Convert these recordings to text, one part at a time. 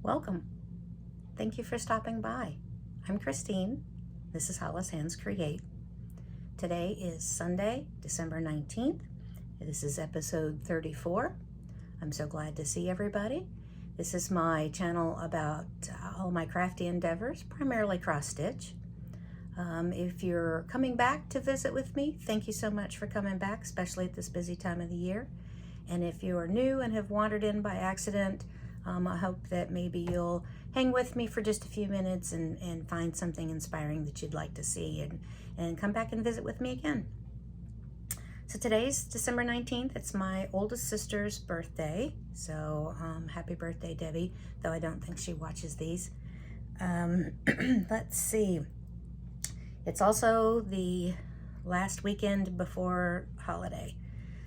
Welcome. Thank you for stopping by. I'm Christine. This is Hollishandscreate. Today is Sunday, December 19th. This is episode 34. I'm so glad to see everybody. This is my channel about all my crafty endeavors, primarily cross stitch. If you're coming back to visit with me, thank you so much for coming back, especially at this busy time of the year. And if you are new and have wandered in by accident, I hope that maybe you'll hang with me for just a few minutes and find something inspiring that you'd like to see and come back and visit with me again. So today's December 19th. It's my oldest sister's birthday. So happy birthday, Debbie, though I don't think she watches these. Let's see. It's also the last weekend before holiday.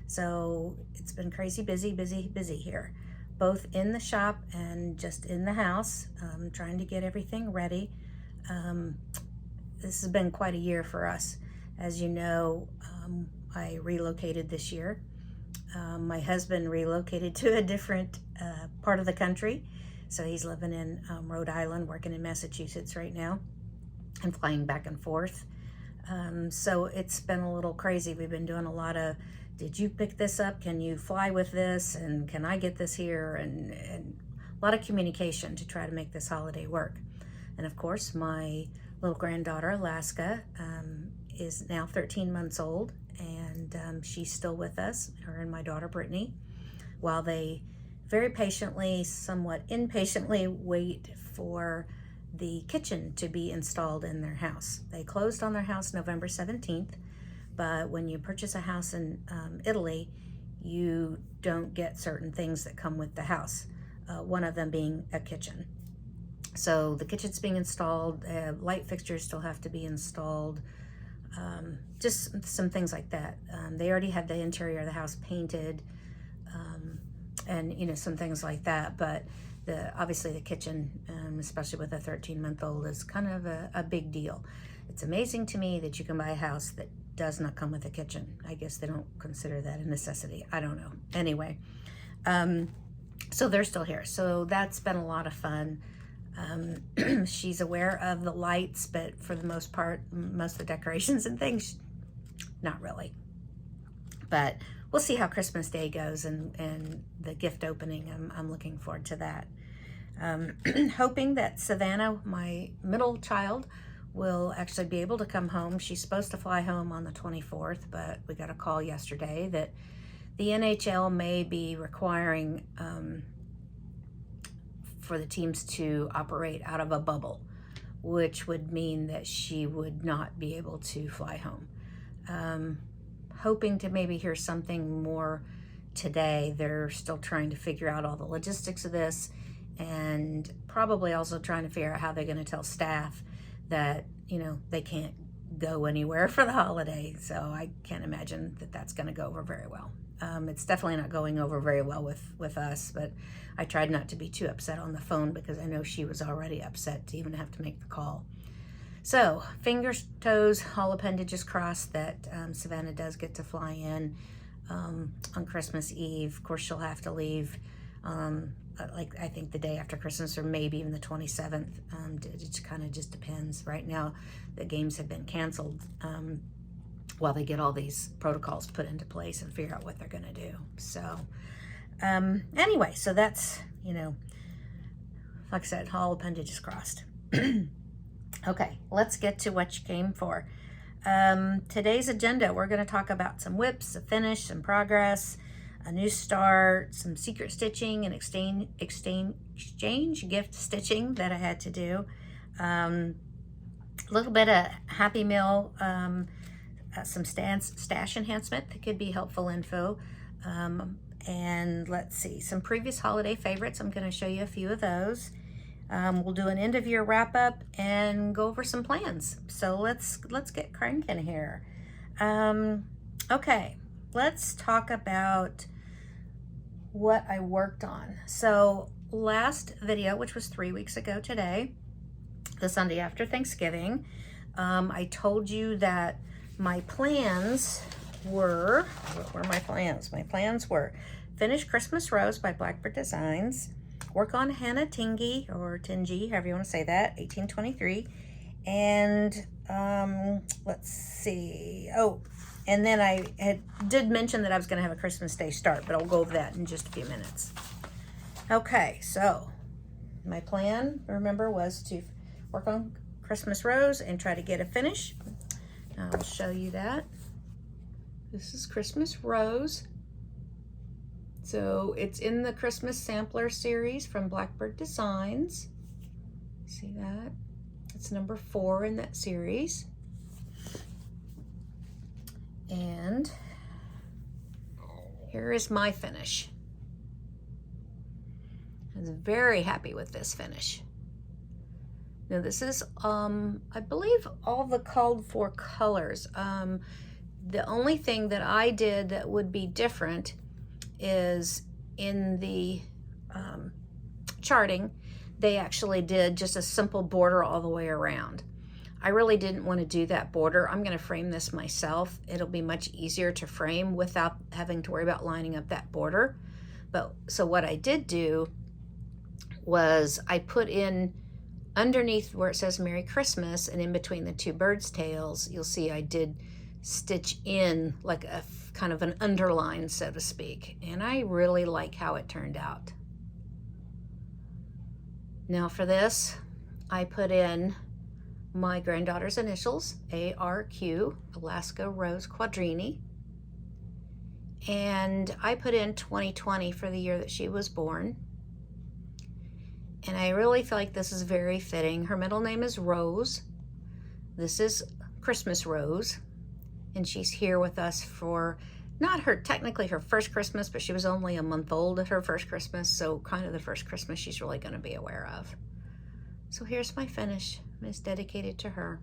So it's been crazy busy here, both in the shop and just in the house, trying to get everything ready. This has been quite a year for us. As you know, I relocated this year. My husband relocated to a different part of the country. So he's living in Rhode Island, working in Massachusetts right now, and flying back and forth. So it's been a little crazy. We've been doing a lot of, did you pick this up? Can you fly with this? And can I get this here? And a lot of communication to try to make this holiday work. And of course, my little granddaughter, Alaska, is now 13 months old, and she's still with us, her and my daughter, Brittany, while they very patiently, somewhat impatiently, wait for the kitchen to be installed in their house. They closed on their house November 17th, but when you purchase a house in Italy, you don't get certain things that come with the house, one of them being a kitchen. So the kitchen's being installed, light fixtures still have to be installed, just some things like that. They already had the interior of the house painted, and some things like that, but obviously the kitchen, especially with a 13-month-old, is kind of a big deal. It's amazing to me that you can buy a house that does not come with a kitchen. I guess they don't consider that a necessity. I don't know. Anyway, so they're still here. So that's been a lot of fun. She's aware of the lights, but for the most part, most of the decorations and things, not really. But we'll see how Christmas Day goes and the gift opening. I'm looking forward to that. Hoping that Savannah, my middle child, will actually be able to come home. She's supposed to fly home on the 24th, but we got a call yesterday that the NHL may be requiring for the teams to operate out of a bubble, which would mean that she would not be able to fly home. Hoping to maybe hear something more today. They're still trying to figure out all the logistics of this, and probably also trying to figure out how they're going to tell staff that, they can't go anywhere for the holiday. So I can't imagine that that's going to go over very well. It's definitely not going over very well with us, but I tried not to be too upset on the phone because I know she was already upset to even have to make the call. So fingers, toes, all appendages crossed that Savannah does get to fly in on Christmas Eve. Of course, she'll have to leave I think the day after Christmas, or maybe even the 27th. It kind of just depends. Right now, the games have been canceled while they get all these protocols put into place and figure out what they're going to do. So anyway, so that's, like I said, all appendages crossed. Okay, let's get to what you came for. Today's agenda, we're going to talk about some whips, a finish, some progress, a new start, some secret stitching and exchange gift stitching that I had to do. A little bit of Happy Meal, some stash enhancement that could be helpful info. And let's see, some previous holiday favorites. I'm going to show you a few of those. We'll do an end of year wrap up and go over some plans. So let's get cranking here. Okay, let's talk about what I worked on. So last video, which was 3 weeks ago today, the Sunday after Thanksgiving, I told you that my plans were, what were my plans? My plans were finish Christmas Rose by Blackbird Designs, work on Hannah Tingey, or Tingey, however you want to say that, 1823. And let's see. Oh, and then I did mention that I was going to have a Christmas Day start, but I'll go over that in just a few minutes. Okay, so my plan, remember, was to work on Christmas Rose and try to get a finish. I'll show you that. This is Christmas Rose. So it's in the Christmas Sampler series from Blackbird Designs. See that? It's number 4 in that series. And here is my finish. I was very happy with this finish. Now this is, I believe, all the called for colors. The only thing that I did that would be different is in the charting, they actually did just a simple border all the way around. I really didn't want to do that border. I'm going to frame this myself. It'll be much easier to frame without having to worry about lining up that border. But so what I did do was I put in underneath where it says Merry Christmas, and in between the 2 birds' tails, you'll see I did stitch in like a kind of an underline, so to speak. And I really like how it turned out. Now for this, I put in my granddaughter's initials, ARQ, Alaska Rose Quadrini. And I put in 2020 for the year that she was born. And I really feel like this is very fitting. Her middle name is Rose. This is Christmas Rose. And she's here with us for not technically her first Christmas, but she was only a month old at her first Christmas. So kind of the first Christmas she's really going to be aware of. So here's my finish. It's dedicated to her.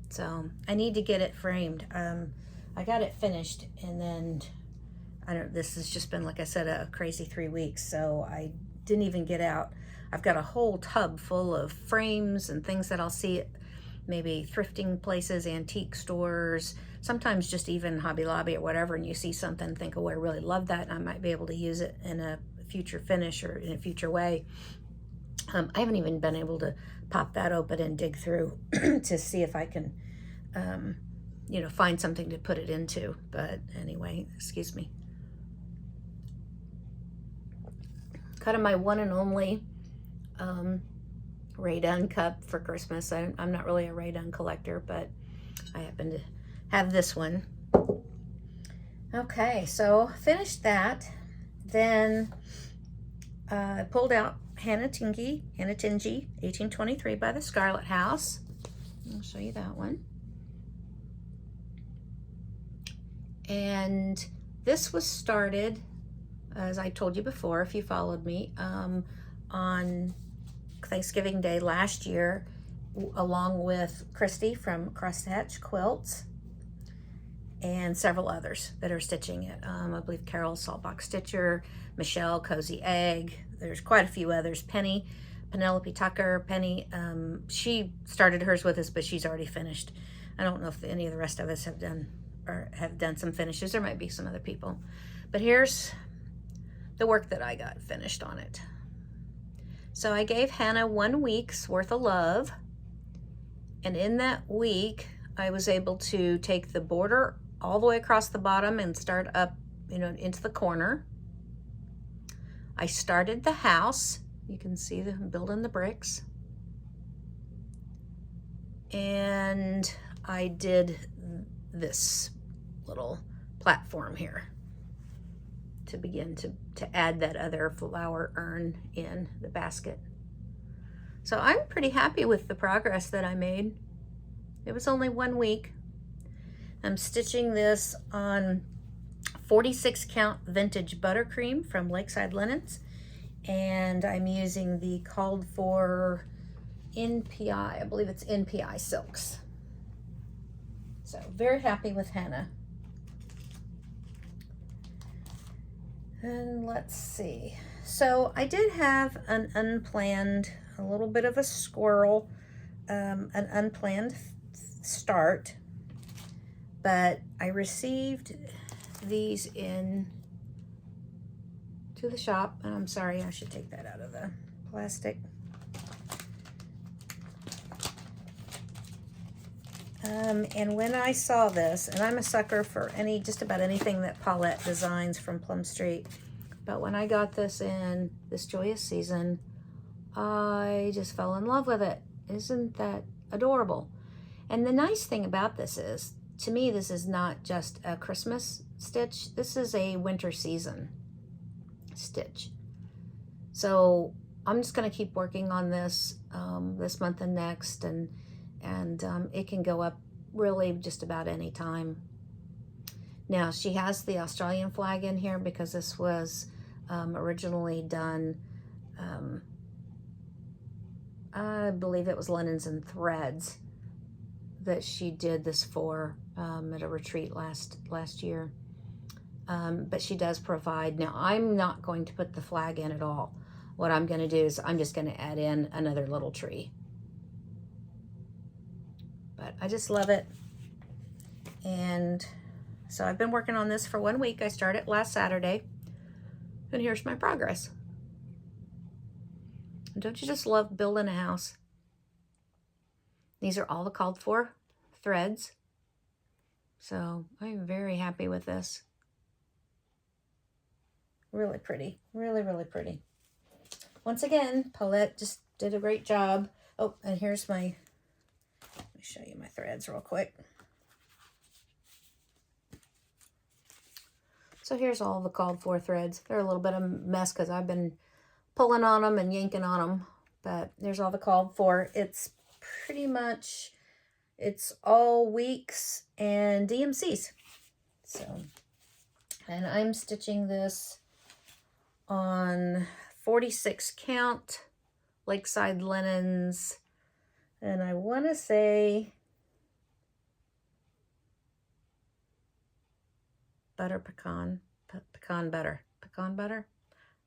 So I need to get it framed. I got it finished, and then this has just been, like I said, a crazy 3 weeks. So I didn't even get out. I've got a whole tub full of frames and things that I'll see at maybe thrifting places, antique stores, sometimes just even Hobby Lobby or whatever, and you see something, think, oh, I really love that, and I might be able to use it in a future finish or in a future way. I haven't even been able to pop that open and dig through to see if I can, find something to put it into. But anyway, excuse me. Kind of my one and only Rae Dunn cup for Christmas. I'm not really a Rae Dunn collector, but I happen to have this one. Okay, so finished that. Then I pulled out Hannah Tingey, 1823 by the Scarlett House. I'll show you that one. And this was started, as I told you before, if you followed me, on Thanksgiving Day last year, along with Christy from Crosshatch Quilts and several others that are stitching it. I believe Carol, Saltbox Stitcher, Michelle, Cozy Egg. There's quite a few others. Penny, Penelope Tucker, Penny. She started hers with us, but she's already finished. I don't know if any of the rest of us have done some finishes. There might be some other people. But here's the work that I got finished on it. So I gave Hannah 1 week's worth of love. And in that week, I was able to take the border all the way across the bottom and start up, into the corner. I started the house. You can see them building the bricks. And I did this little platform here to begin to add that other flower urn in the basket. So I'm pretty happy with the progress that I made. It was only 1 week. I'm stitching this on 46 count vintage buttercream from Lakeside Linens, and I'm using the called for NPI, I believe it's NPI silks. So very happy with Hannah. And let's see. So I did have an unplanned, a little bit of a squirrel, an unplanned start, but I received these in to the shop. And I'm sorry, I should take that out of the plastic. And when I saw this, and I'm a sucker for just about anything that Paulette designs from Plum Street, but when I got this in this Joyous season, I just fell in love with it. Isn't that adorable? And the nice thing about this is, to me, this is not just a Christmas stitch. This is a winter season stitch. So I'm just going to keep working on this this month and next, and it can go up really just about any time. Now, she has the Australian flag in here because this was originally done, I believe it was Linens and Threads that she did this for at a retreat last year. But she does provide. Now, I'm not going to put the flag in at all. What I'm going to do is I'm just going to add in another little tree. But I just love it. And so I've been working on this for 1 week. I started last Saturday. And here's my progress. And don't you just love building a house? These are all the called for threads. So I'm very happy with this. Really pretty. Really, really pretty. Once again, Paulette just did a great job. Oh, and here's my, let me show you my threads real quick. So here's all the called for threads. They're a little bit of a mess because I've been pulling on them and yanking on them. But there's all the called for. It's pretty much, it's all weeks and DMCs. So, and I'm stitching this on 46 count Lakeside linens, and I want to say butter pecan butter.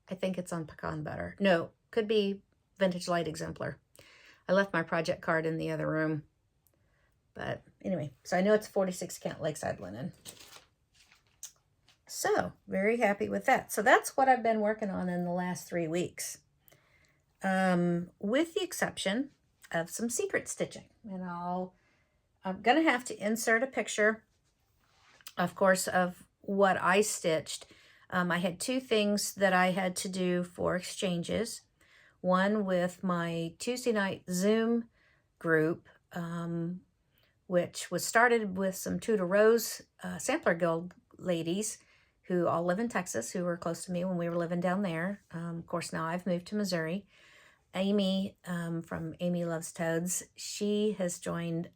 I think it's on pecan butter. No, could be Vintage Light Exemplar. I left my project card in the other room, but anyway, so I know it's 46 count Lakeside linen. So, very happy with that. So that's what I've been working on in the last 3 weeks. With the exception of some secret stitching. And I'm going to have to insert a picture, of course, of what I stitched. I had 2 things that I had to do for exchanges. One with my Tuesday night Zoom group, which was started with some Tudor Rose Sampler Guild ladies who all live in Texas, who were close to me when we were living down there. Of course, now I've moved to Missouri. Amy from Amy Loves Toads, she has joined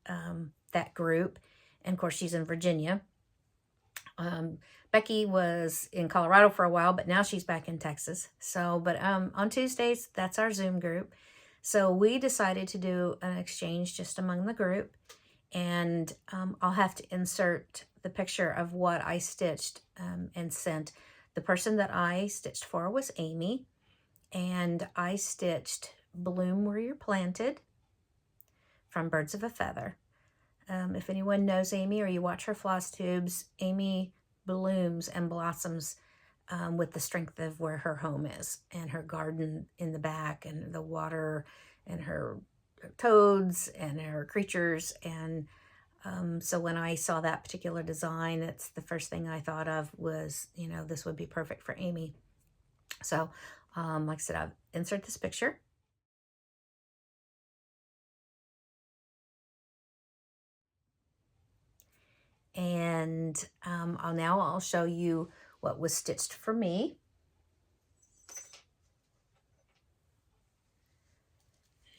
that group. And of course, she's in Virginia. Becky was in Colorado for a while, but now she's back in Texas. So, but on Tuesdays, that's our Zoom group. So we decided to do an exchange just among the group. And I'll have to insert the picture of what I stitched and sent. The person that I stitched for was Amy. And I stitched Bloom Where You're Planted from Birds of a Feather. If anyone knows Amy or you watch her floss tubes, Amy blooms and blossoms with the strength of where her home is and her garden in the back and the water and her toads and her creatures. And so when I saw that particular design, it's the first thing I thought of was, you know, this would be perfect for Amy. So like I said, I'll insert this picture. And I'll show you what was stitched for me.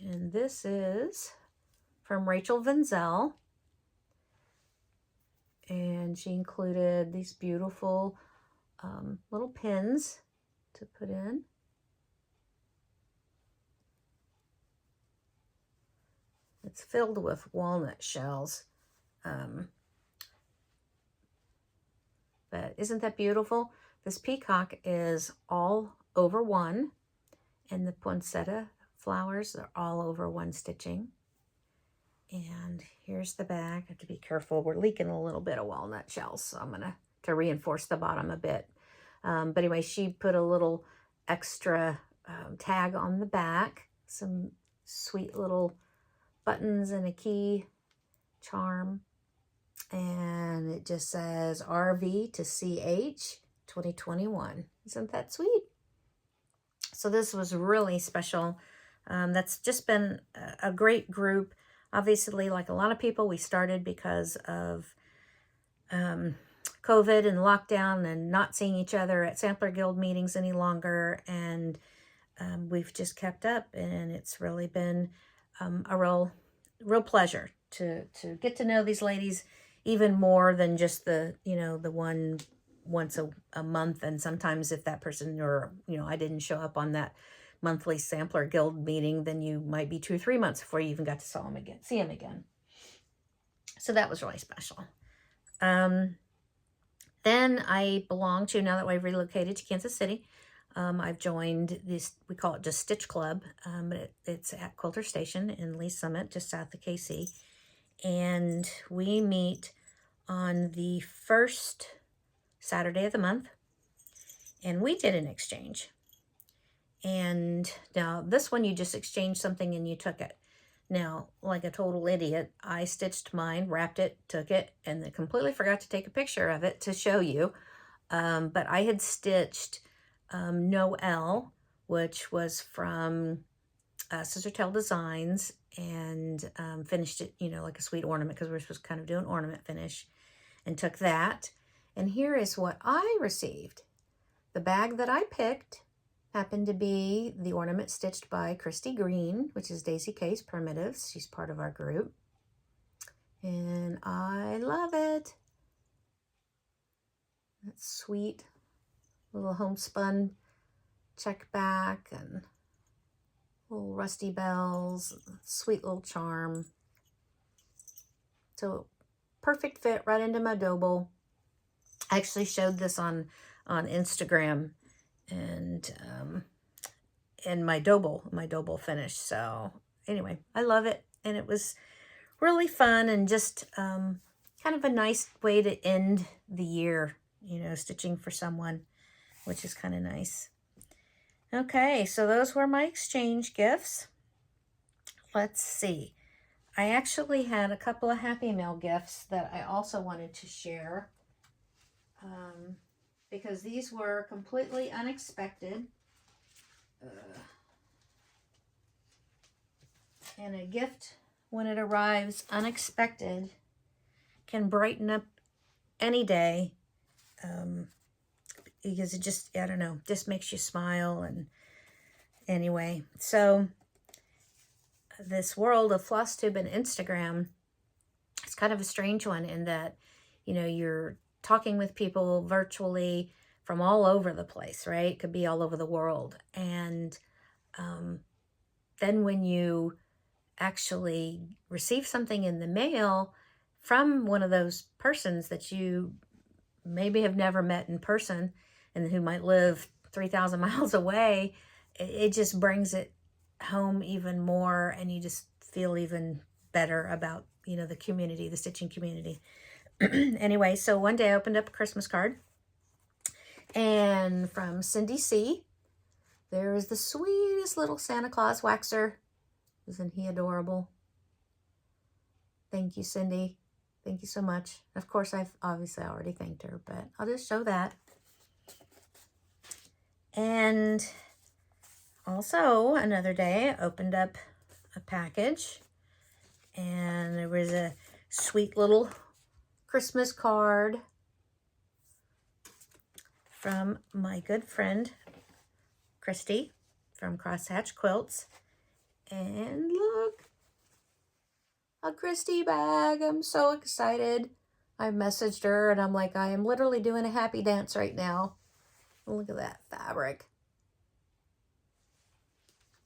And this is from Rachel Venzel. And she included these beautiful little pins to put in. It's filled with walnut shells. But isn't that beautiful? This peacock is all over one, and the poinsettia flowers are all over one stitching. And here's the back. I have to be careful. We're leaking a little bit of walnut shells, so I'm going to reinforce the bottom a bit. But anyway, she put a little extra tag on the back, some sweet little buttons and a key charm. And it just says RV to CH 2021. Isn't that sweet? So this was really special. That's just been a great group. Obviously, like a lot of people, we started because of COVID and lockdown and not seeing each other at Sampler Guild meetings any longer. And we've just kept up, and it's really been a real pleasure to get to know these ladies even more than just the, the one once a month. And sometimes if that person, or, I didn't show up on that monthly Sampler Guild meeting, then you might be 2 or 3 months before you even got to see him again. So that was really special. Then I belong to, now that I've relocated to Kansas City, I've joined this, we call it just Stitch Club, but it's at Quilter Station in Lee Summit, just south of KC. And we meet on the first Saturday of the month, and we did an exchange. And now this one, you just exchanged something and you took it. Now, like a total idiot, I stitched mine, wrapped it, took it, and then completely forgot to take a picture of it to show you. But I had stitched Noel, which was from Scarlett Designs, and finished it, like a sweet ornament, because we're supposed to kind of do an ornament finish, and took that. And here is what I received. The bag that I picked happened to be the ornament stitched by Christy Green, which is Daisy K's Primitives. She's part of our group. And I love it. That's sweet. Little homespun check back and little rusty bells. Sweet little charm. So perfect fit right into my double. I actually showed this on Instagram, and my double finish. So anyway, I love it, and it was really fun, and just kind of a nice way to end the year, stitching for someone, which is kind of nice. Okay, so those were my exchange gifts. Let's see. I actually had a couple of Happy Mail gifts that I also wanted to share, because these were completely unexpected. And a gift, when it arrives unexpected, can brighten up any day, because it just, I don't know, just makes you smile. And anyway, so this world of Flosstube and Instagram, it's kind of a strange one in that, you're talking with people virtually from all over the place, right? It could be all over the world. And then when you actually receive something in the mail from one of those persons that you maybe have never met in person and who might live 3,000 miles away, it just brings it home even more, and you just feel even better about, the community, the stitching community. Anyway, so one day I opened up a Christmas card, and from Cindy C, there is the sweetest little Santa Claus waxer. Isn't he adorable? Thank you, Cindy. Thank you so much. Of course, I've obviously already thanked her, but I'll just show that. And also, another day, I opened up a package, and there was a sweet little Christmas card from my good friend, Christy, from Crosshatch Quilts. And look, a Christy bag. I'm so excited. I messaged her, and I'm like, I am literally doing a happy dance right now. Look at that fabric.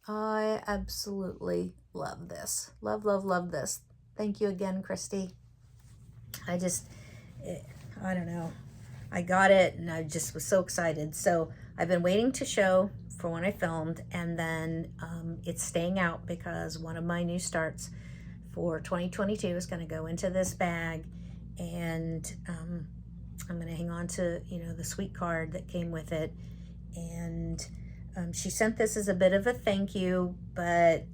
I absolutely love this. Love, love, love this. Thank you again, Christy. I don't know. I got it, and I just was so excited. So I've been waiting to show for when I filmed, and then it's staying out because one of my new starts for 2022 is going to go into this bag, and I'm going to hang on to, you know, the sweet card that came with it. And she sent this as a bit of a thank you, but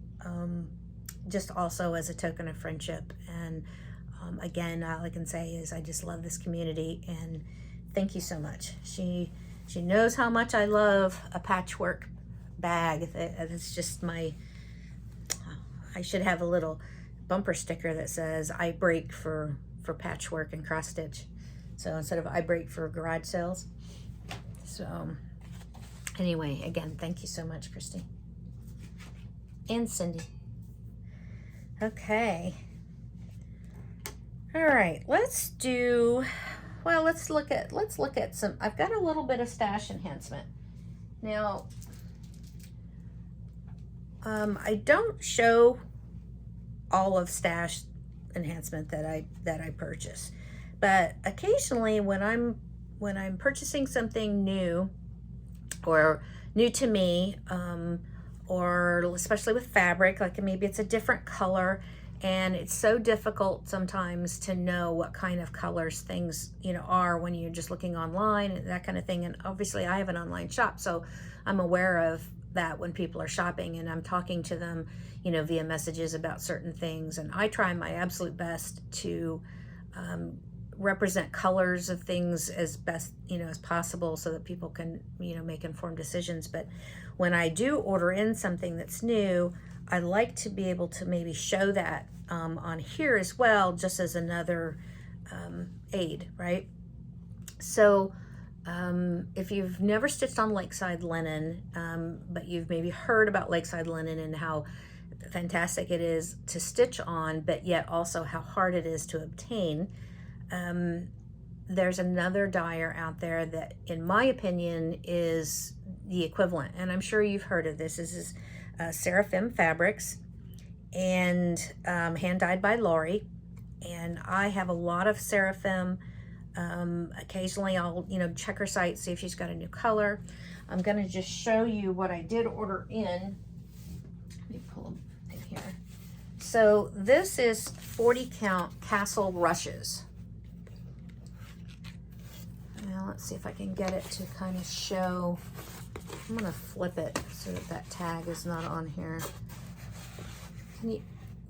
just also as a token of friendship. And again, all I can say is I just love this community, and thank you so much. She knows how much I love a patchwork bag. That's just my, I should have a little bumper sticker that says I break for patchwork and cross stitch. So instead of I break for garage sales. So anyway, again, thank you so much, Christy. And Cindy. Okay. All right, let's look at some, I've got a little bit of stash enhancement. Now, I don't show all of stash enhancement that I purchase, but occasionally when I'm purchasing something new or new to me, or especially with fabric, like maybe it's a different color, and it's so difficult sometimes to know what kind of colors things, you know, are when you're just looking online and that kind of thing. And obviously I have an online shop, so I'm aware of that when people are shopping and I'm talking to them, you know, via messages about certain things. And I try my absolute best to represent colors of things as best, you know, as possible, so that people can, you know, make informed decisions. But when I do order in something that's new, I like to be able to maybe show that on here as well, just as another aid, right? So if you've never stitched on Lakeside linen, but you've maybe heard about Lakeside linen and how fantastic it is to stitch on, but yet also how hard it is to obtain, there's another dyer out there that, in my opinion, is the equivalent. And I'm sure you've heard of this. This is Seraphim Fabrics, and hand dyed by Lori. And I have a lot of Seraphim. Occasionally I'll, you know, check her site, see if she's got a new color. I'm going to just show you what I did order in. Let me pull them in here. So this is 40 count Castle Rushes. Now let's see if I can get it to kind of show. I'm going to flip it so that that tag is not on here.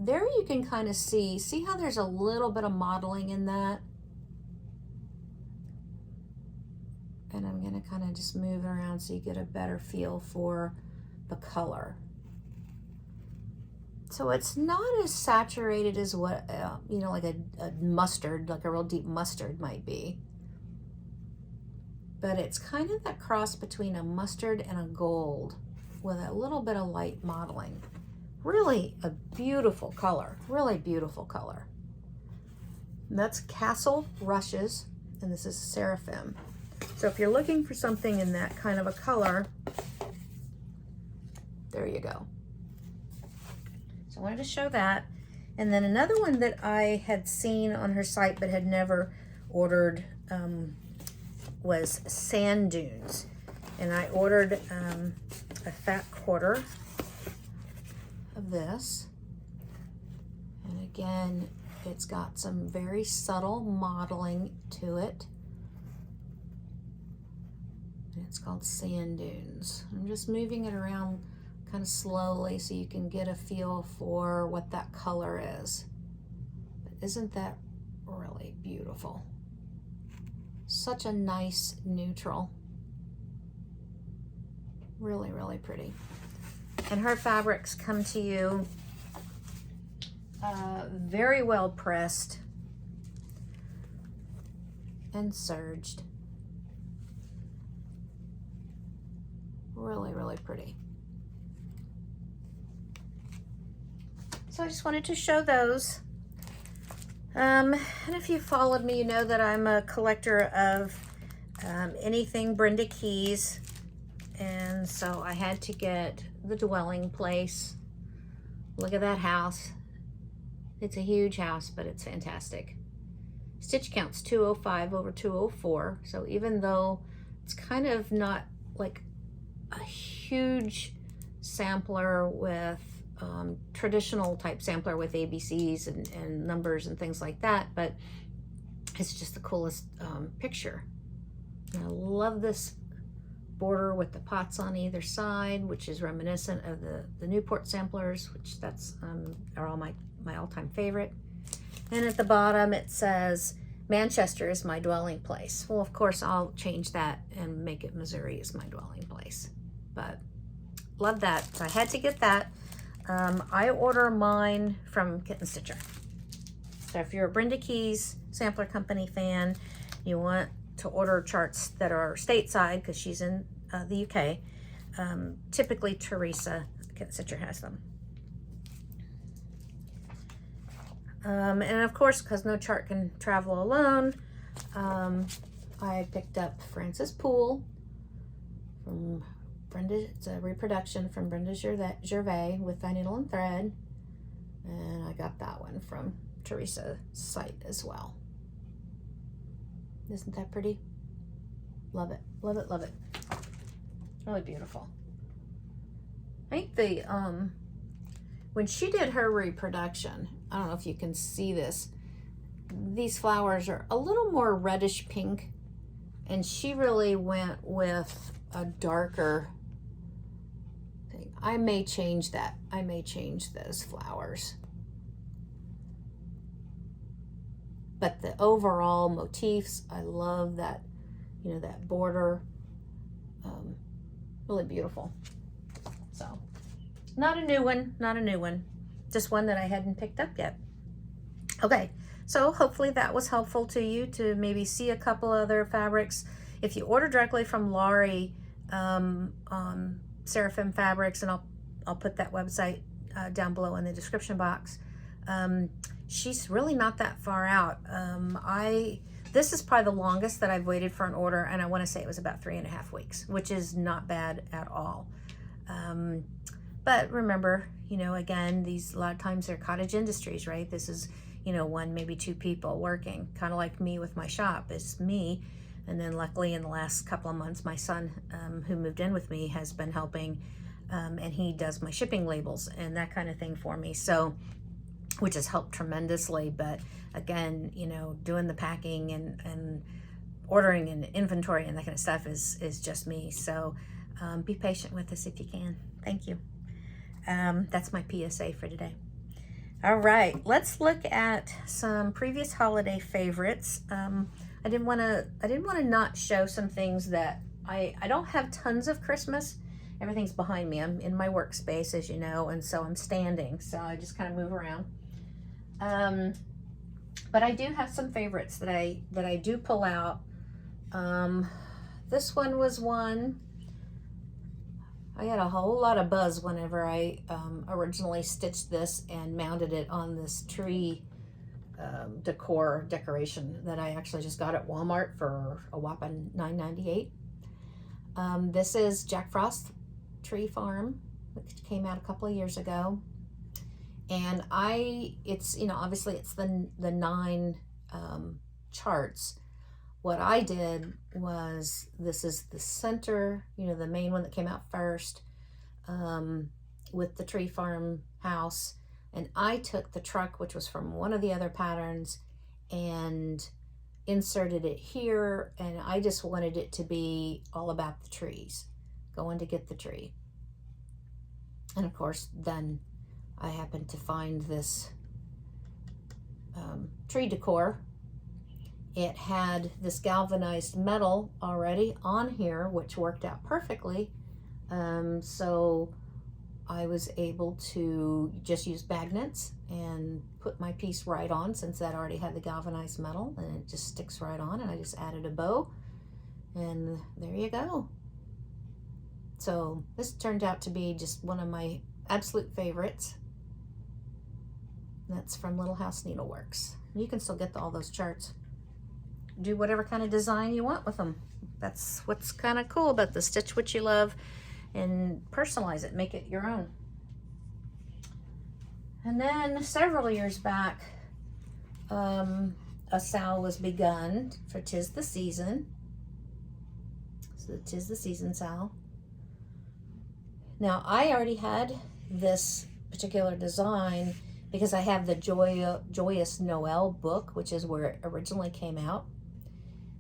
There you can kind of see how there's a little bit of modeling in that. And I'm going to kind of just move it around so you get a better feel for the color. So it's not as saturated as what, you know, like a mustard, like a real deep mustard might be. But it's kind of that cross between a mustard and a gold with a little bit of light modeling. Really a beautiful color, really beautiful color. And that's Castle Rushes, and this is Seraphim. So if you're looking for something in that kind of a color, there you go. So I wanted to show that. And then another one that I had seen on her site but had never ordered was Sand Dunes. And I ordered a fat quarter of this. And again, it's got some very subtle modeling to it. And it's called Sand Dunes. I'm just moving it around kind of slowly so you can get a feel for what that color is. But isn't that really beautiful? Such a nice neutral. Really, really pretty. And her fabrics come to you very well pressed and serged. Really, really pretty. So I just wanted to show those. And if you followed me, you know that I'm a collector of anything Brenda Keyes. And so I had to get the dwelling place. Look at that house. It's a huge house, but it's fantastic. Stitch count's 205 over 204. So even though it's kind of not like a huge sampler with traditional type sampler with ABCs and numbers and things like that, but It's just the coolest picture. And I love this border with the pots on either side, which is reminiscent of the Newport samplers, which are all my all-time favorite. And at the bottom it says, Manchester is my dwelling place. Well, of course, I'll change that and make it Missouri is my dwelling place. But love that. So I had to get that. I order mine from Kitten Stitcher. So if you're a Brenda Keys Sampler Company fan, you want to order charts that are stateside, because she's in the UK. Typically Teresa Kitten Stitcher has them. And of course, because no chart can travel alone, I picked up Frances Poole from Brenda. It's a reproduction from Brenda Gervais with Fine Needle and Thread. And I got that one from Teresa's site as well. Isn't that pretty? Love it, love it, love it. Really beautiful. I think when she did her reproduction, I don't know if you can see this, these flowers are a little more reddish pink, and she really went with a darker thing. I may change that. I may change those flowers. But the overall motifs, I love that, you know, that border. Really beautiful. So, not a new one, not a new one. Just one that I hadn't picked up yet. Okay, so hopefully that was helpful to you to maybe see a couple other fabrics. If you order directly from Laurie on Seraphim Fabrics, and I'll put that website down below in the description box. She's really not that far out. This is probably the longest that I've waited for an order, and I want to say it was about 3.5 weeks, which is not bad at all. But remember, you know, again, a lot of times they're cottage industries, right? This is, you know, 1, maybe 2 people working, kind of like me with my shop. It's me, and then luckily in the last couple of months, my son, who moved in with me, has been helping, and he does my shipping labels and that kind of thing for me. So, which has helped tremendously. But again, you know, doing the packing and ordering and inventory and that kind of stuff is just me. So be patient with us if you can. Thank you. That's my PSA for today. All right, let's look at some previous holiday favorites. I didn't want to not show some things that I don't have tons of Christmas. Everything's behind me. I'm in my workspace, as you know, and so I'm standing, so I just kind of move around. But I do have some favorites that I do pull out. This one was one. I had a whole lot of buzz whenever I originally stitched this and mounted it on this tree decoration that I actually just got at Walmart for a whopping $9.98. This is Jack Frost Tree Farm, which came out a couple of years ago. And it's, you know, obviously it's the 9 charts. What I did was, this is the center, you know, the main one that came out first, with the Tree Farm house. And I took the truck, which was from one of the other patterns, and inserted it here. And I just wanted it to be all about the trees, going to get the tree. And of course, then I happened to find this tree decor. It had this galvanized metal already on here, which worked out perfectly. So I was able to just use magnets and put my piece right on, since that already had the galvanized metal, and it just sticks right on. And I just added a bow, and there you go. So this turned out to be just one of my absolute favorites. That's from Little House Needleworks. You can still get all those charts. Do whatever kind of design you want with them. That's what's kind of cool about the stitch what you love and personalize it, make it your own. And then several years back, a sale was begun for 'Tis the Season. So the 'Tis the Season sale. Now I already had this particular design because I have the Joyous Noel book, which is where it originally came out.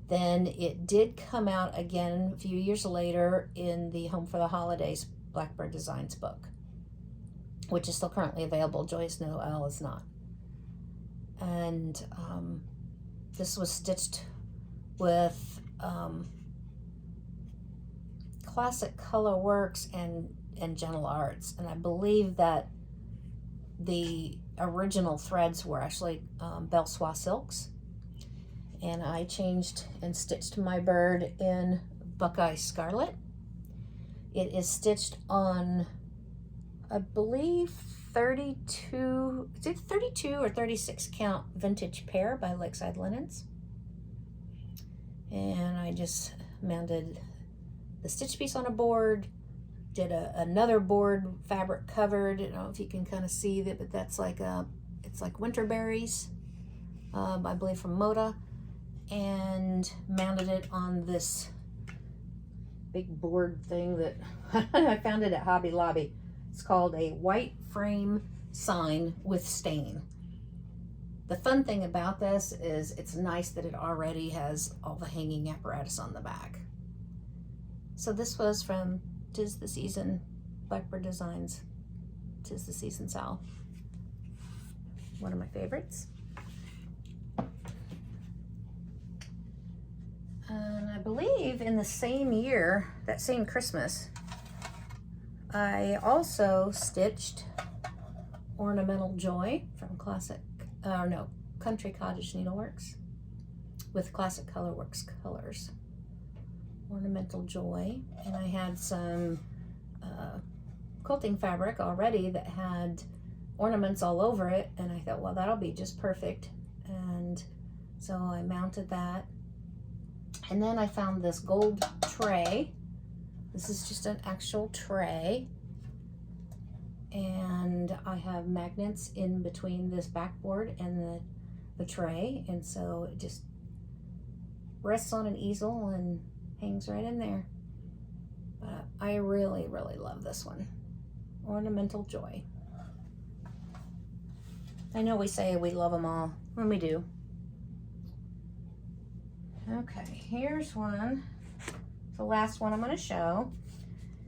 Then it did come out again a few years later in the Home for the Holidays Blackbird Designs book, which is still currently available. Joyous Noel is not. And this was stitched with Classic Color Works and Gentle Arts. And I believe that the original threads were actually Belle Soie silks. And I changed and stitched my bird in Buckeye Scarlet. It is stitched on, I believe, 32, is it 32 or 36 count vintage pear by Lakeside Linens. And I just mounted the stitch piece on a board, did another board fabric covered. I don't know if you can kind of see that, but that's like it's like winter berries, I believe from Moda, and mounted it on this big board thing that I found it at Hobby Lobby. It's called a white frame sign with stain. The fun thing about this is it's nice that it already has all the hanging apparatus on the back. So this was from 'Tis the Season, Blackbird Designs, 'Tis the Season Sal. One of my favorites. And I believe in the same year, that same Christmas, I also stitched Ornamental Joy from Country Cottage Needleworks with Classic Color Works colors. Ornamental Joy. And I had some quilting fabric already that had ornaments all over it, and I thought, well, that'll be just perfect. And so I mounted that. And then I found this gold tray. This is just an actual tray. And I have magnets in between this backboard and the tray. And so it just rests on an easel and hangs right in there. But I really, really love this one. Ornamental Joy. I know we say we love them all, and we do. Okay, here's one, the last one I'm going to show,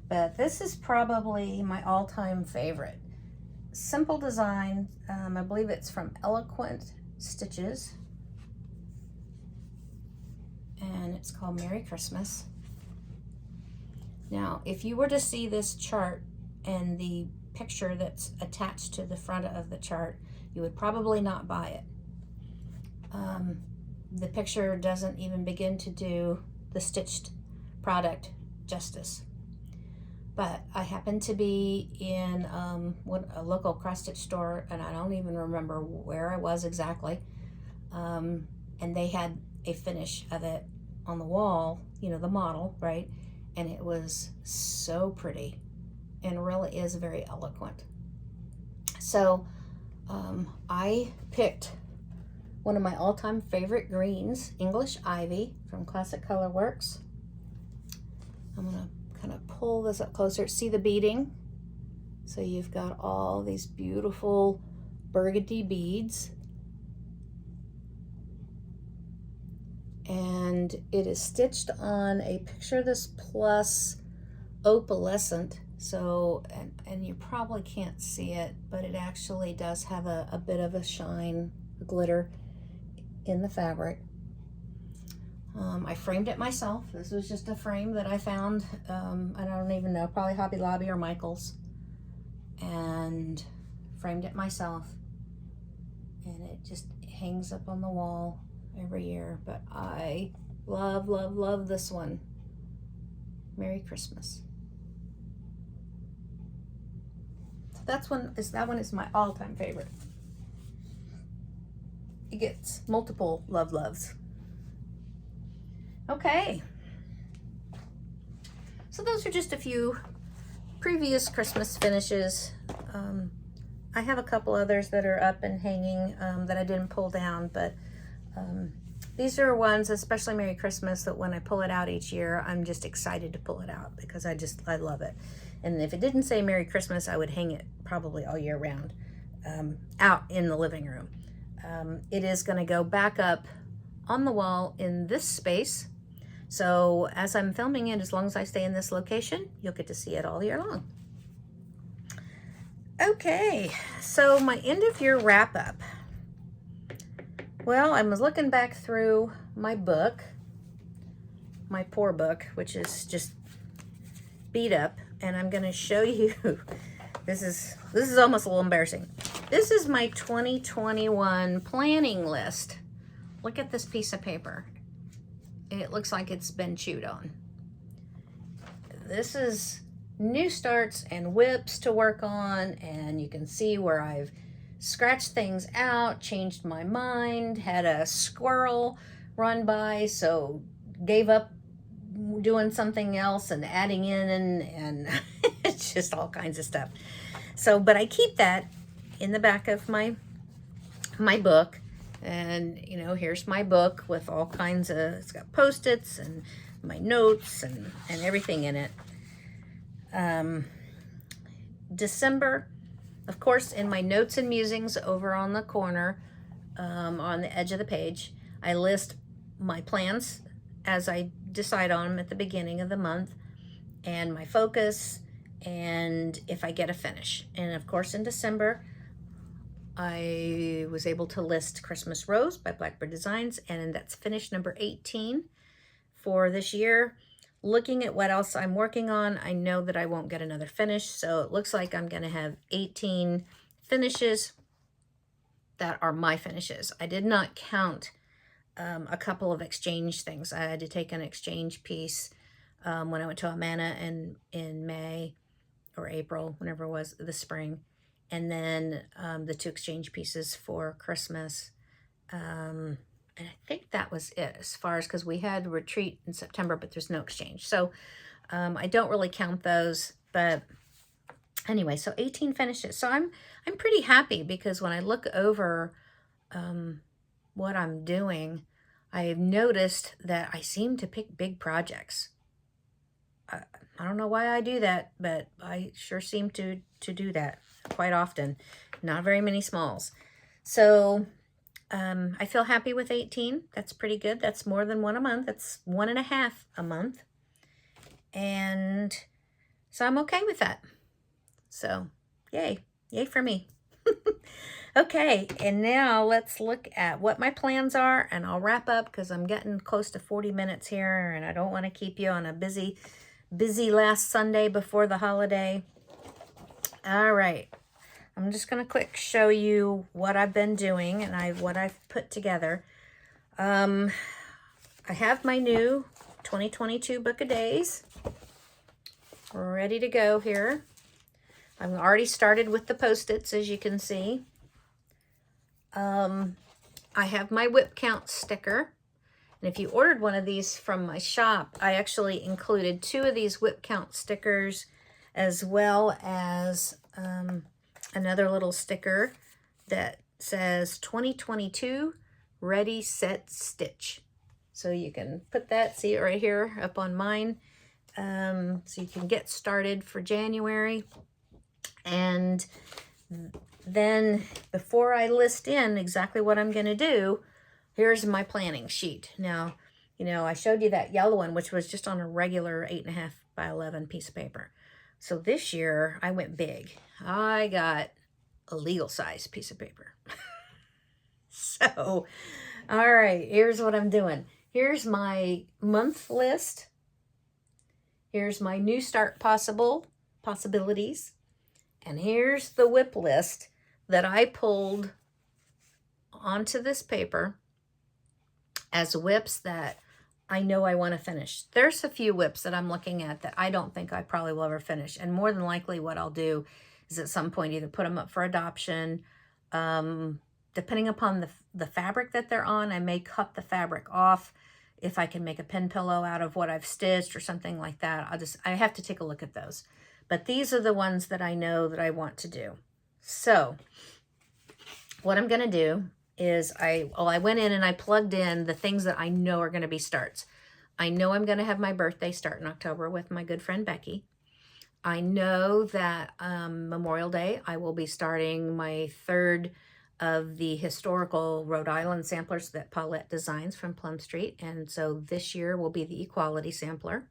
but this is probably my all-time favorite. Simple design, I believe it's from Eloquent Stitches, and it's called Merry Christmas. Now, if you were to see this chart and the picture that's attached to the front of the chart, you would probably not buy it. The picture doesn't even begin to do the stitched product justice. But I happened to be in a local cross-stitch store, and I don't even remember where I was exactly. And they had a finish of it on the wall, you know, the model, right? And it was so pretty and really is very eloquent. So I picked one of my all-time favorite greens, English Ivy from Classic Color Works. I'm gonna kind of pull this up closer. See the beading? So you've got all these beautiful burgundy beads. And it is stitched on a Picture This Plus opalescent. So, and you probably can't see it, but it actually does have a bit of a shine, a glitter in the fabric. I framed it myself. This was just a frame that I found, I don't even know, probably Hobby Lobby or Michael's, and framed it myself. And it just hangs up on the wall every year. But I love, love, love this one. Merry Christmas. So that one is my all-time favorite. It gets multiple loves. Okay. So those are just a few previous Christmas finishes. I have a couple others that are up and hanging that I didn't pull down, but these are ones, especially Merry Christmas, that when I pull it out each year, I'm just excited to pull it out because I love it. And if it didn't say Merry Christmas, I would hang it probably all year round. out in the living room. It is going to go back up on the wall in this space. So as I'm filming it, as long as I stay in this location, you'll get to see it all year long. Okay, so my end of year wrap up. Well, I was looking back through my book, my poor book, which is just beat up, and I'm going to show you. This is almost a little embarrassing. This is my 2021 planning list. Look at this piece of paper. It looks like it's been chewed on. This is new starts and whips to work on, and you can see where I've scratched things out, changed my mind, had a squirrel run by, so gave up doing something else and adding in and it's just all kinds of stuff. So, but I keep that in the back of my book, and you know, here's my book with all kinds of, it's got Post-its and my notes and everything in it. December, of course, in my notes and musings over on the corner, on the edge of the page, I list my plans as I decide on them at the beginning of the month, and my focus, and if I get a finish. And of course, in December, I was able to list Christmas Rose by Blackbird Designs, and that's finish number 18 for this year. Looking at what else I'm working on, I know that I won't get another finish, so it looks like I'm going to have 18 finishes that are my finishes. I did not count a couple of exchange things. I had to take an exchange piece when I went to Amana in May or April, whenever it was, the spring, and then the 2 exchange pieces for Christmas. And I think that was it as far as, because we had a retreat in September, but there's no exchange. So I don't really count those, but anyway, so 18 finishes. So I'm pretty happy, because when I look over what I'm doing, I've noticed that I seem to pick big projects. I don't know why I do that, but I sure seem to do that quite often. Not very many smalls. So I feel happy with 18. That's pretty good. That's more than one a month. That's 1.5 a month. And so I'm okay with that. So yay. Yay for me. Okay, and now let's look at what my plans are, and I'll wrap up because I'm getting close to 40 minutes here, and I don't want to keep you on a busy last Sunday before the holiday. All right. I'm just going to quick show you what I've been doing and what I've put together. I have my new 2022 Book of Days ready to go here. I've already started with the Post-its, as you can see. I have my whip count sticker. And if you ordered one of these from my shop, I actually included 2 of these whip count stickers, as well as another little sticker that says 2022 Ready, Set, Stitch. So you can put that, see it right here up on mine. So you can get started for January. And then before I list in exactly what I'm going to do, here's my planning sheet. Now, you know, I showed you that yellow one, which was just on a regular 8.5 by 11 piece of paper. So this year I went big. I got a legal size piece of paper. So, all right, here's what I'm doing. Here's my month list. Here's my new start possibilities. And here's the whip list that I pulled onto this paper as whips that I know I want to finish. There's a few whips that I'm looking at that I don't think I probably will ever finish. And more than likely what I'll do is at some point either put them up for adoption. Depending upon the fabric that they're on, I may cut the fabric off if I can make a pen pillow out of what I've stitched or something like that. I have to take a look at those. But these are the ones that I know that I want to do. So what I'm going to do is I went in and I plugged in the things that I know are going to be starts. I know I'm going to have my birthday start in October with my good friend Becky. I know that Memorial Day, I will be starting my third of the historical Rhode Island samplers that Paulette designs from Plum Street. And so this year will be the Equality Sampler.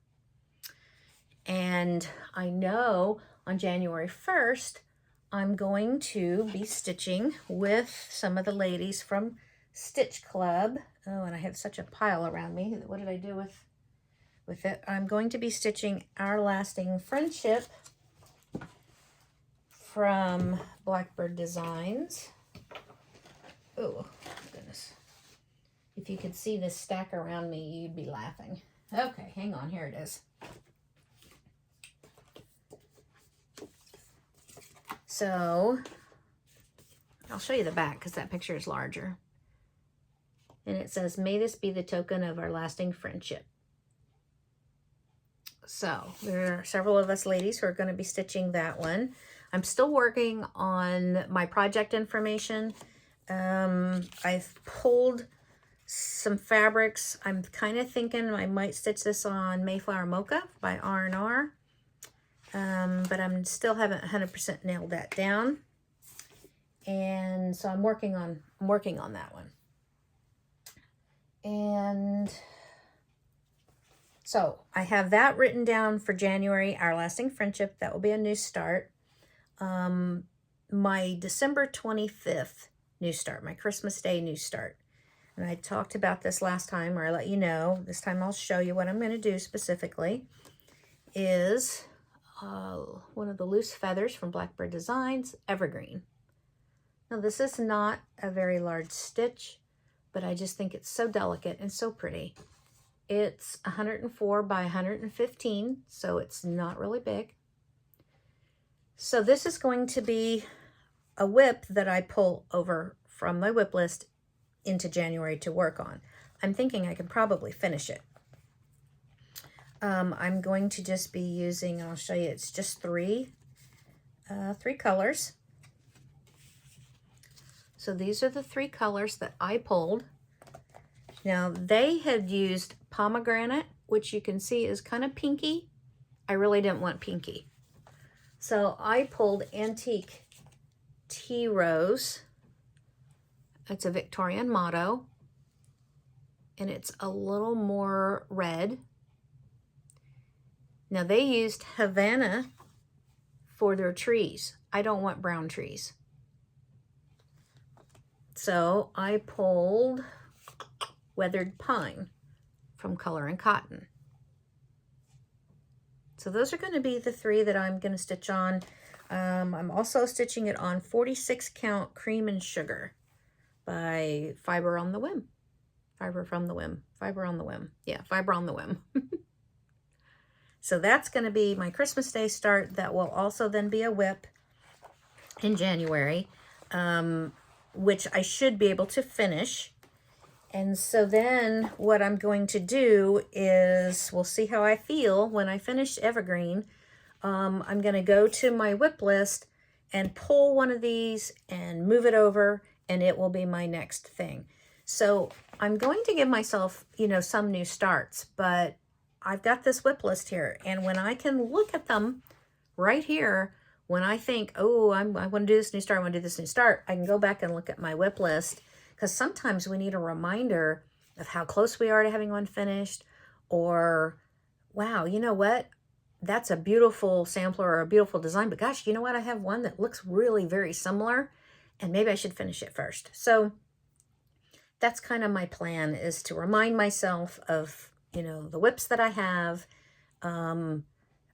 And I know on January 1st, I'm going to be stitching with some of the ladies from Stitch Club. Oh, and I have such a pile around me. What did I do with it? I'm going to be stitching Our Lasting Friendship from Blackbird Designs. Oh, goodness. If you could see this stack around me, you'd be laughing. Okay, hang on. Here it is. So, I'll show you the back because that picture is larger. And it says, "May this be the token of our lasting friendship." So, there are several of us ladies who are going to be stitching that one. I'm still working on my project information. I've pulled some fabrics. I'm kind of thinking I might stitch this on Mayflower Mocha by R&R. But I'm still haven't 100% nailed that down. And so I'm working on that one. And so I have that written down for January, Our Lasting Friendship. That will be a new start. My December 25th new start, my Christmas Day new start. And I talked about this last time, or I let you know. This time I'll show you what I'm going to do specifically. Is one of the loose feathers from Blackbird Designs, Evergreen. Now this is not a very large stitch, but I just think it's so delicate and so pretty. It's 104 by 115, so it's not really big. So this is going to be a whip that I pull over from my whip list into January to work on. I'm thinking I can probably finish it. I'm going to just be using, I'll show you, it's just three colors. So these are the 3 colors that I pulled. Now they had used pomegranate, which you can see is kind of pinky. I really didn't want pinky. So I pulled Antique Tea Rose. It's a Victorian motto. And it's a little more red. Now they used Havana for their trees. I don't want brown trees. So I pulled Weathered Pine from Color and Cotton. So those are going to be the 3 that I'm going to stitch on. I'm also stitching it on 46 count Cream and Sugar by Fiber on the Whim. Fiber from the Whim. Fiber on the Whim. Yeah, Fiber on the Whim. So that's going to be my Christmas Day start. That will also then be a whip in January, which I should be able to finish. And so then what I'm going to do is, we'll see how I feel when I finish Evergreen. I'm going to go to my whip list and pull one of these and move it over, and it will be my next thing. So I'm going to give myself, some new starts, but I've got this whip list here, and when I can look at them right here, when I think, oh, I want to do this new start, I want to do this new start, I can go back and look at my whip list, because sometimes we need a reminder of how close we are to having one finished, or, wow, you know what? That's a beautiful sampler or a beautiful design, but gosh, you know what? I have one that looks really very similar, and maybe I should finish it first. So that's kind of my plan, is to remind myself of the whips that I have. I'm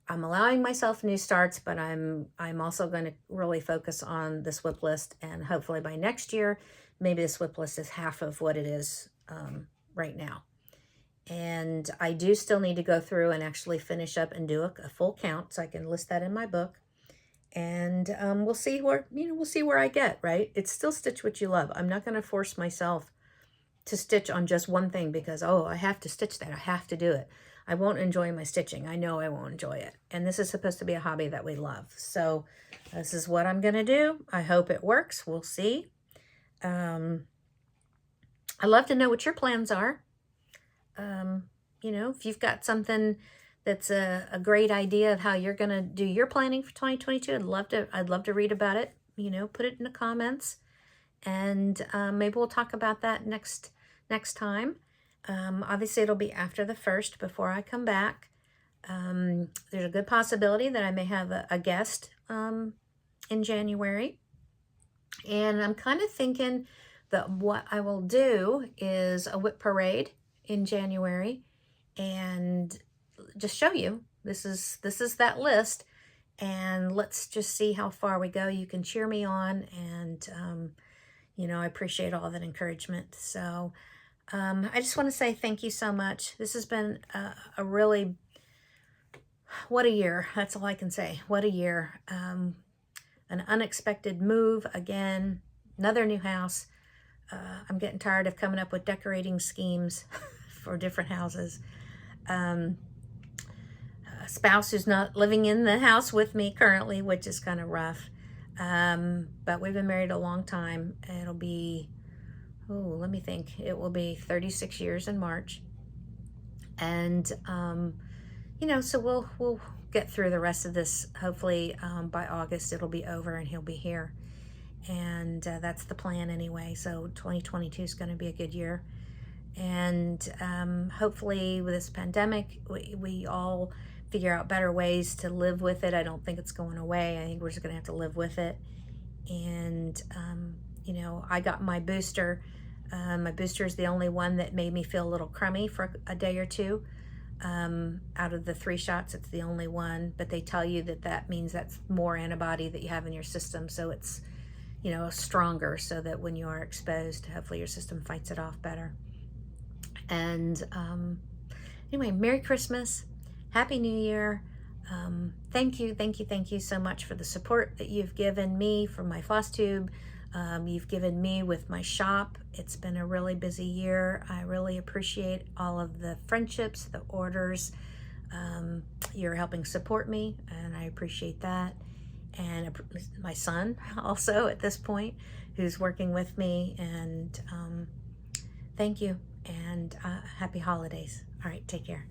allowing myself new starts, but I'm also going to really focus on this whip list, and hopefully by next year, maybe this whip list is half of what it is right now. And I do still need to go through and actually finish up and do a full count, so I can list that in my book. And we'll see where I get, right? It's still stitch what you love. I'm not going to force myself to stitch on just one thing because, oh, I have to stitch that. I have to do it. I won't enjoy my stitching. I know I won't enjoy it. And this is supposed to be a hobby that we love. So this is what I'm going to do. I hope it works. We'll see. I'd love to know what your plans are. If you've got something that's a great idea of how you're going to do your planning for 2022, I'd love to read about it. You know, put it in the comments, and maybe we'll talk about that next time. Obviously, it'll be after the 1st before I come back. There's a good possibility that I may have a guest in January. And I'm kind of thinking that what I will do is a whip parade in January and just show you. This is that list, and let's just see how far we go. You can cheer me on, and you know, I appreciate all that encouragement. So I just want to say thank you so much. This has been a really, what a year. That's all I can say. What a year. An unexpected move again, another new house. I'm getting tired of coming up with decorating schemes for different houses. A spouse who's not living in the house with me currently, which is kind of rough. But we've been married a long time. It'll be, oh, let me think. It will be 36 years in March. And, you know, so we'll get through the rest of this. Hopefully by August it'll be over and he'll be here. And that's the plan anyway. So 2022 is going to be a good year. And hopefully with this pandemic, we all figure out better ways to live with it. I don't think it's going away. I think we're just going to have to live with it. And, you know, I got my booster. My booster is the only one that made me feel a little crummy for a day or two. Out of the 3 shots, it's the only one, but they tell you that means that's more antibody that you have in your system. So it's, you know, stronger, so that when you are exposed, hopefully your system fights it off better. And anyway, Merry Christmas, Happy New Year. Thank you so much for the support that you've given me for my Flosstube. You've given me with my shop. It's been a really busy year. I really appreciate all of the friendships, the orders. You're helping support me, and I appreciate that. And my son also at this point, who's working with me. And thank you, and happy holidays. All right, take care.